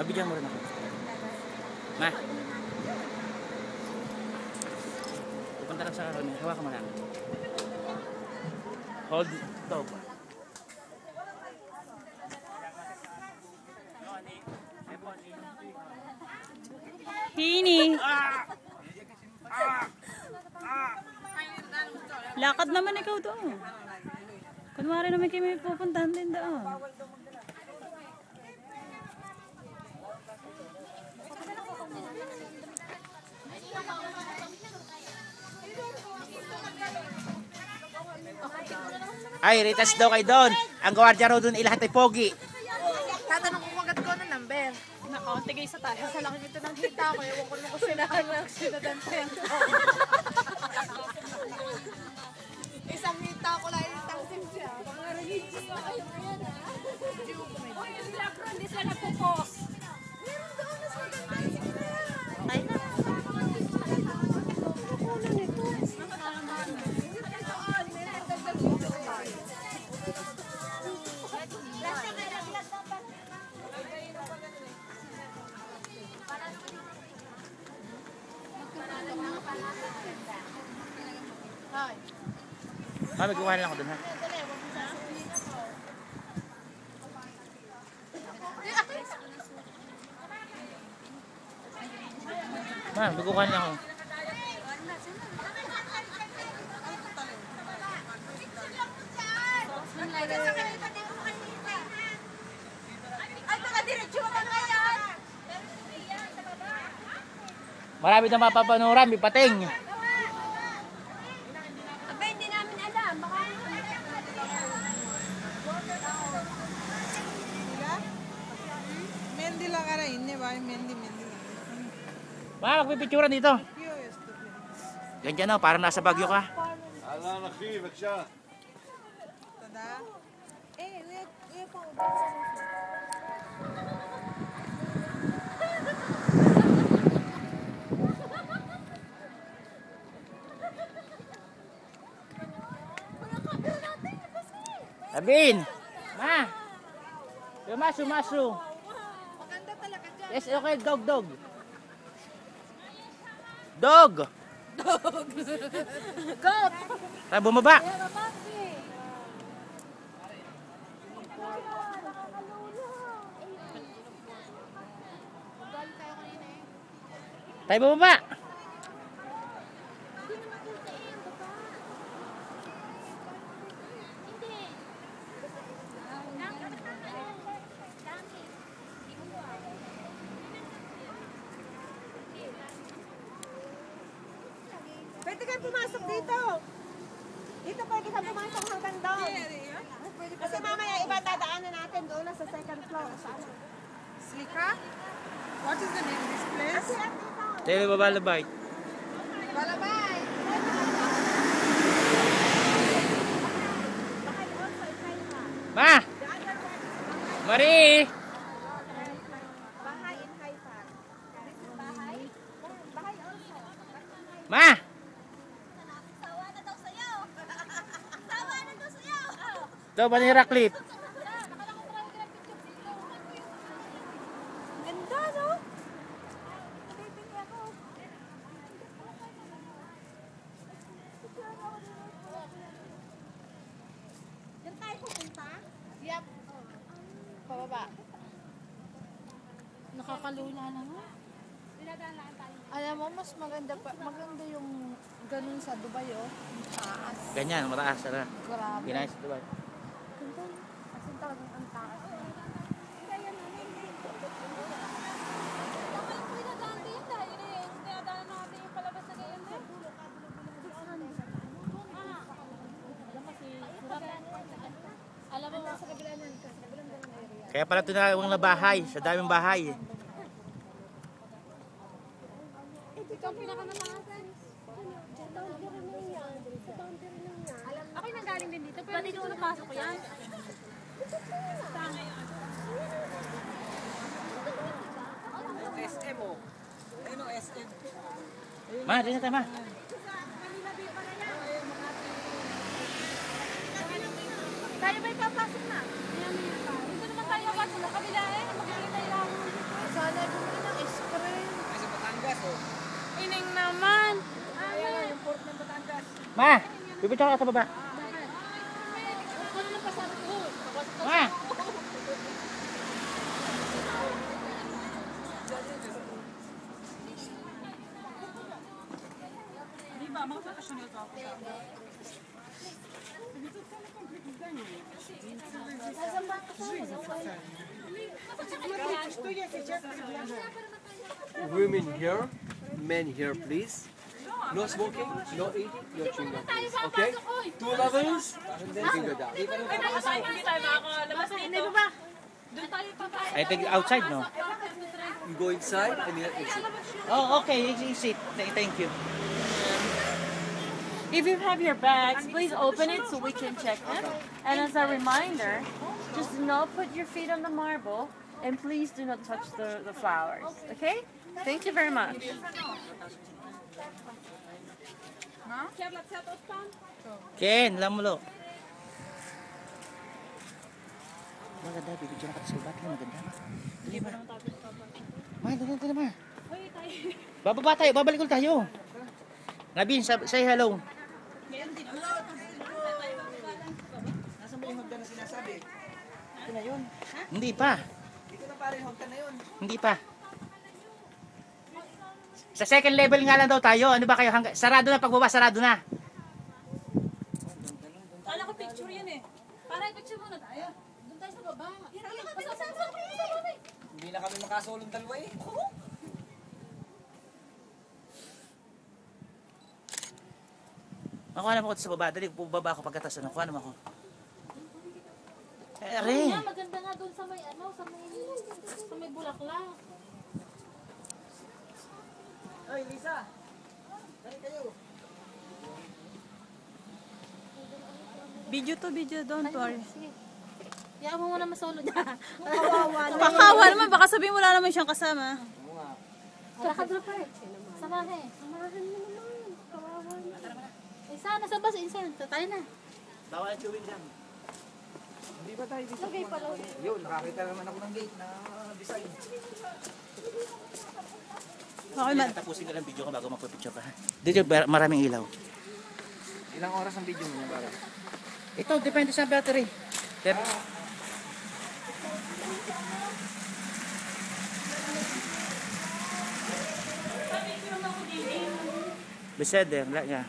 Mabigyan mo rin ako. Ma. Pupunta lang sa karoon. Hawakan mo lang. Hold dog. Hini. Lakad naman ikaw doon. Kunwari naman kayo may pupuntahan din doon. Ay, Ritas daw kay Don. Ang gwardiya raw doon ilahat ay pogi. Tatanong ko agad ko ng number. Nako, tigay sa tayo. Sa laki nito ng hita ko. Ewan ko naman kung sinahan lang sinadantay ko. Isang hita ko lang. Isang sim siya. Mga religious na kayo. Ayan ha. O, yung milagro, hindi sila nagpo-post. Meron doon na sa ganda. Ay na. Ma, magkukuha lang ako doon ha. Ma, magkukuha lang ako. Marami na mapapanoran, may pating. Aba, hindi namin alam. Baka... mehndi लगा रहा इन्हें भाई मेहंदी mehndi Ma, magpipicturan dito. Ganyan o, parang nasa Bagyo ka. אהלן אחי, בבקשה. तदा Eh, pa. Sabin! Ma! Sumasu! Maganda talaga dyan. Yes, okay, dog! Dog! Goat! Tara, bumaba! Tayo bumaba! Pwede kayo pumasok dito. Dito pwede kayo pumasok hanggang doon. Kasi mamaya iba dadaanan natin doon sa second floor. Slika what is the name of this place Kasi at dito. Tayo baba labay. Balabay! Ma! Marie! Bahay in Haifa. This is bahay. Bahay also. Ma! Sawa na daw sa'yo. Sawa na daw sa'yo. Ito, Banira Clip. Ganda, no? Nabibili ako. Diyan tayo pupunta? Yep. Pababa. Nakakalula naman. Alam mo, mas maganda maganda yung ganun sa Dubai, oh. Taas. Ganyan, mataas na. Grabe. Ginayos ito ba? Ganda. As in talagang ang taas. Alam mo, Sa kabila niyan, sa kabilang area. Kaya pala tinawag na bahay, sa daming bahay. Ito ang pinakamatasan. Boundary na yan. Sa boundary na yan. ako'y nanggaling din dito. Pero dito ko napasok ko yan. SM oh ayun oh SM Ma, dito tayo ma. Tayo ba'y papasok na? Dito naman tayo pasok. Sa kabila eh. Makikita yung lang. Sa Wala bumili ng spray. Ining naman. Ma, pipicture ka sa baba. Ma! Women here, men here, please. No smoking, no eating, no chewing gum, please. Okay? 2 levels, and then finger down. I think outside, no? You go inside and you exit. Oh, okay. Sit. Thank you. If you have your bags, please open it so we can check them. And as a reminder, just do not put your feet on the marble and please do not touch the flowers. Okay? Thank you very much. Ken, lamulo. Maganda, bibigyan ka sa ibat. Maganda. Dali ba? Ma, dali ma. Bababa tayo, babalik ulit tayo. Nabin, say hello. Nasaan mo yung hagdan na sinasabi? Ito na yun. Hindi pa. Dito na pare, hagdan na yun. Hindi pa. Sa second level nga lang daw tayo. Ano ba kayo? Sarado na pagbaba, sarado na. Kala ko picture yan eh. Para picture muna tayo. Doon tayo sa baba. Hindi na kami makasulong dalawa eh. Makuha naman ako sa baba. Dali, bubaba ako pagkatas. Ano, kuha naman ako. Are. Maganda nga doon sa may sa may bulaklak. Oy, Lisa. Dali kayo. Video, don't worry. Kaya mo muna masolo dyan. Pakawa naman, baka sabihin wala naman siyang kasama. Lakad na pa eh. Samahin. Samahin mo naman. Kawawa na. Isa, nasa bus. Isa, tayo na. Bawal chewing gum. Hindi ba tayo dito? Lagay pala. Yun, nakakita naman ako ng gate na design. Okay man. Tapusin ka lang video ko bago magpapicture ka. Dito maraming ilaw. Ilang oras ang video mo para? Ito, depende sa battery. Beseder, wala niya.